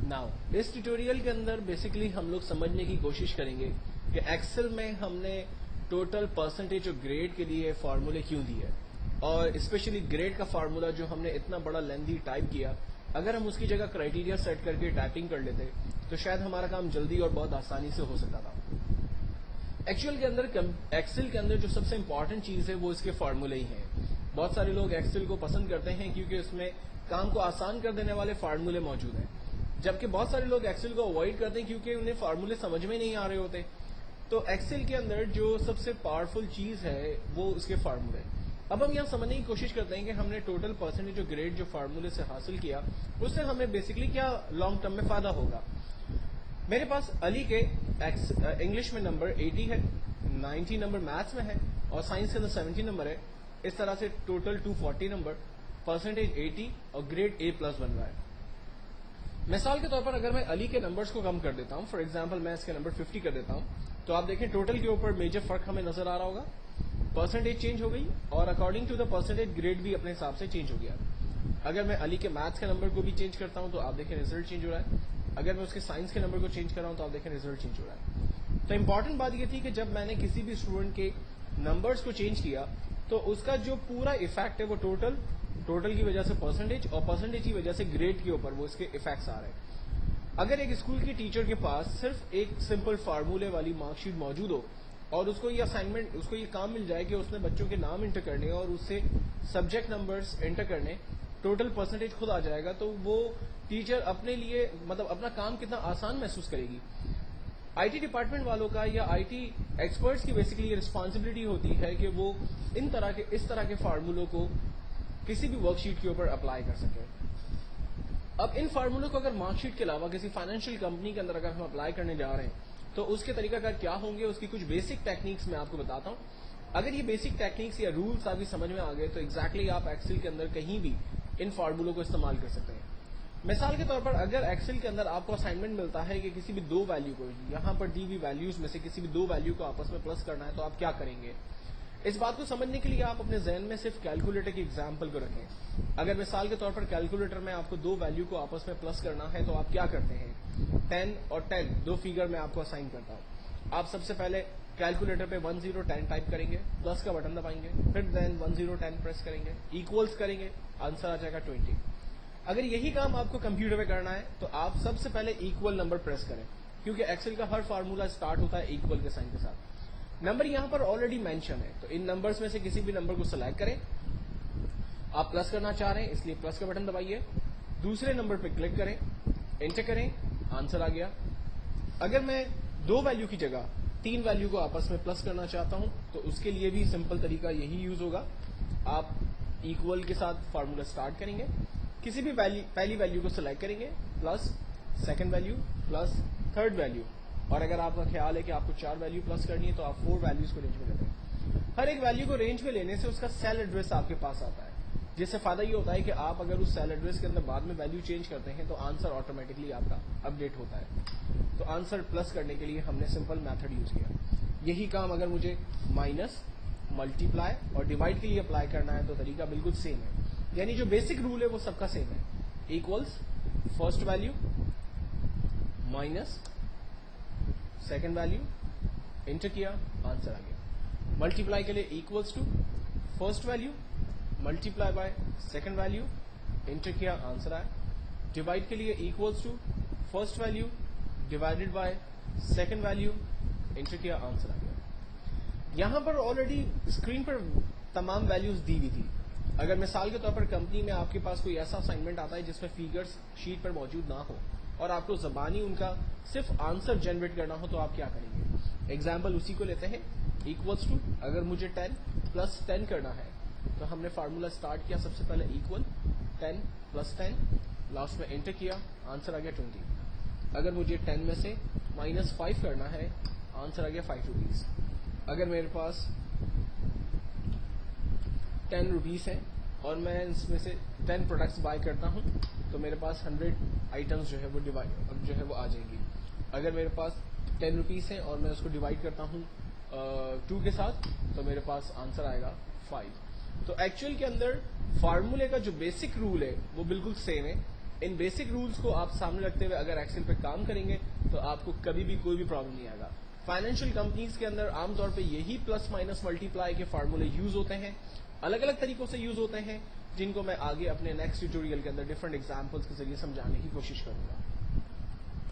Now इस tutorial के अंदर बेसिकली हम लोग समझने की कोशिश करेंगे कि एक्सेल में हमने टोटल परसेंटेज और ग्रेड के लिए फार्मूले क्यों दिए, और स्पेशली ग्रेड का फार्मूला जो हमने इतना बड़ा लेंथी टाइप किया, अगर हम उसकी जगह क्राइटेरिया सेट करके टाइपिंग कर लेते तो शायद हमारा काम जल्दी और बहुत आसानी से हो सकता था। एक्चुअल के अंदर एक्सेल के अंदर जो सबसे इंपॉर्टेंट चीज है वो इसके फार्मूले ही हैं। बहुत सारे लोग एक्सेल को पसंद करते हैं क्योंकि उसमें काम को आसान कर देने वाले फार्मूले मौजूद हैं, जबकि बहुत सारे लोग एक्सेल को अवॉइड करते हैं क्योंकि उन्हें फार्मूले समझ में नहीं आ रहे होते। तो एक्सेल के अंदर जो सबसे पावरफुल चीज है वो उसके फार्मूले। अब हम यहाँ समझने की कोशिश करते हैं कि हमने टोटल परसेंटेज और ग्रेड जो फार्मूले से हासिल किया उससे हमें बेसिकली क्या लॉन्ग टर्म में फायदा होगा। मेरे पास अली के इंग्लिश में नंबर 80 है, 90 नंबर मैथ्स में है और साइंस के अंदर 70 नंबर है। इस तरह से टोटल 240 नंबर, परसेंटेज 80 और ग्रेड A+ बन रहा है। मिसाल के तौर पर अगर मैं अली के नंबर्स को कम कर देता हूं, फॉर एग्जांपल मैं इसके नंबर 50 कर देता हूं, तो आप देखें टोटल के ऊपर मेजर फर्क हमें नजर आ रहा होगा। परसेंटेज चेंज हो गई और according to the percentage grade भी अपने हिसाब से चेंज हो गया। अगर मैं अली के मैथ्स के नंबर को भी चेंज करता हूं तो आप देखें रिजल्ट चेंज हो रहा है। अगर मैं उसके साइंस के नंबर को चेंज कर रहा हूं तो आप देखें रिजल्ट चेंज हो रहा है। तो इंपॉर्टेंट बात यह थी कि जब मैंने किसी भी स्टूडेंट के नंबर्स को चेंज किया तो उसका जो पूरा इफेक्ट है वो टोटल की वजह से परसेंटेज और परसेंटेज की वजह से ग्रेड के ऊपर वो इसके इफेक्ट्स आ रहे हैं। अगर एक स्कूल के टीचर के पास सिर्फ एक सिंपल फार्मूले वाली मार्कशीट मौजूद हो और उसको ये असाइनमेंट, उसको ये काम मिल जाए कि उसने बच्चों के नाम इंटर करने और उससे सब्जेक्ट नंबर्स इंटर करने, टोटल परसेंटेज खुद आ जाएगा, तो वो टीचर अपने लिए मतलब अपना काम कितना आसान महसूस करेगी। आईटी डिपार्टमेंट वालों का या आईटी एक्सपर्ट्स की बेसिकली रिस्पॉन्सिबिलिटी होती है कि वो इस तरह के फार्मूलों को किसी भी वर्कशीट के ऊपर अप्लाई कर सके। अब इन फार्मूलों को अगर मार्कशीट के अलावा किसी फाइनेंशियल कंपनी के अंदर अगर हम अप्लाई करने जा रहे हैं तो उसके तरीकाकार क्या होंगे, उसकी कुछ बेसिक टेक्निक्स मैं आपको बताता हूं। अगर ये बेसिक टेक्निक्स या रूल्स आपकी समझ में आ गए तो एग्जैक्टली आप एक्सेल के अंदर कहीं भी इन फार्मूलों को इस्तेमाल कर सकते हैं। मिसाल के तौर पर अगर एक्सेल के अंदर आपको असाइनमेंट मिलता है कि किसी भी दो वैल्यू को, यहां पर दी हुई वैल्यूज में से किसी भी दो वैल्यू को आपस में प्लस करना है, तो आप क्या करेंगे। इस बात को समझने के लिए आप अपने जहन में सिर्फ कैलकुलेटर की एग्जांपल को रखें। अगर मिसाल के तौर पर कैलकुलेटर में आपको दो वैल्यू को आपस में प्लस करना है तो आप क्या करते हैं। 10 और 10 दो फिगर में आपको असाइन करता हूं। आप सबसे पहले कैलकुलेटर पे 1010 टाइप करेंगे, प्लस का बटन दबाएंगे, फिर देन 1010 प्रेस करेंगे, इक्वल्स करेंगे, आंसर आ जाएगा 20। अगर यही काम आपको कंप्यूटर में करना है तो आप सबसे पहले इक्वल नंबर प्रेस करें, क्योंकि एक्सेल का हर फार्मूला स्टार्ट होता है इक्वल के साइन के साथ। नंबर यहां पर ऑलरेडी मेंशन है, तो इन नंबर्स में से किसी भी नंबर को सिलेक्ट करें। आप प्लस करना चाह रहे हैं इसलिए प्लस का बटन दबाइए, दूसरे नंबर पर क्लिक करें, एंटर करें, आंसर आ गया। अगर मैं दो वैल्यू की जगह तीन वैल्यू को आपस में प्लस करना चाहता हूं तो उसके लिए भी सिंपल तरीका यही यूज होगा। आप इक्वल के साथ फार्मूला स्टार्ट करेंगे, किसी भी पहली वैल्यू को सिलेक्ट करेंगे, plus second value plus third value, और अगर आपका ख्याल है कि आपको 4 वैल्यू प्लस करनी है तो आप 4 वैल्यूज को रेंज में लेते हैं। हर एक वैल्यू को रेंज में लेने से उसका सेल एड्रेस आपके पास आता है, जिससे फायदा ये होता है कि आप अगर उस सेल एड्रेस के अंदर बाद में वैल्यू चेंज करते हैं तो आंसर ऑटोमेटिकली आपका अपडेट होता है। तो आंसर प्लस करने के लिए हमने सिंपल मेथड यूज किया। यही काम अगर मुझे माइनस, मल्टीप्लाई और डिवाइड के लिए अप्लाई करना है तो तरीका बिल्कुल सेम है, यानी जो बेसिक रूल है वो सबका सेम है। Equals first value minus second value, enter किया, आंसर आ गया। मल्टीप्लाई के लिए equals to first value multiply by second value, enter किया, आंसर आया। डिवाइड के लिए equals to first value divided by second value, enter किया, आंसर आ गया। यहां पर ऑलरेडी स्क्रीन पर तमाम वैल्यूज दी हुई थी। अगर मिसाल के तौर पर कंपनी में आपके पास कोई ऐसा असाइनमेंट आता है जिसमें फिगर्स शीट पर मौजूद ना हो और आपको जबानी उनका सिर्फ आंसर जनरेट करना हो तो आप क्या करेंगे। एग्जाम्पल उसी को लेते हैं, इक्वल्स टू अगर मुझे 10 प्लस 10 करना है तो हमने फार्मूला स्टार्ट किया, सबसे पहले इक्वल 10 प्लस 10, लास्ट में एंटर किया, आंसर आ गया 20। अगर मुझे 10 में से -5 करना है, आंसर आ गया 5 रुपीज। अगर मेरे पास 10 रुपीज है और मैं इसमें से 10 प्रोडक्ट्स बाय करता हूं तो मेरे पास 100 आइटम्स जो है वो आ जाएंगी। अगर मेरे पास 10 रुपीज है और मैं उसको डिवाइड करता हूं 2 के साथ तो मेरे पास आंसर आएगा 5। तो एक्चुअल के अंदर फार्मूले का जो बेसिक रूल है वो बिल्कुल सेम है। इन बेसिक रूल्स को आप सामने रखते हुए अगर एक्सेल पे काम करेंगे तो आपको कभी भी कोई भी प्रॉब्लम नहीं आएगा। फाइनेंशियल कंपनीज के अंदर आमतौर पे यही प्लस माइनस मल्टीप्लाई के फार्मूले यूज होते हैं, अलग अलग तरीकों से यूज होते हैं, जिनको मैं आगे अपने नेक्स्ट ट्यूटोरियल के अंदर डिफरेंट एग्जांपल्स के जरिए समझाने की कोशिश करूंगा।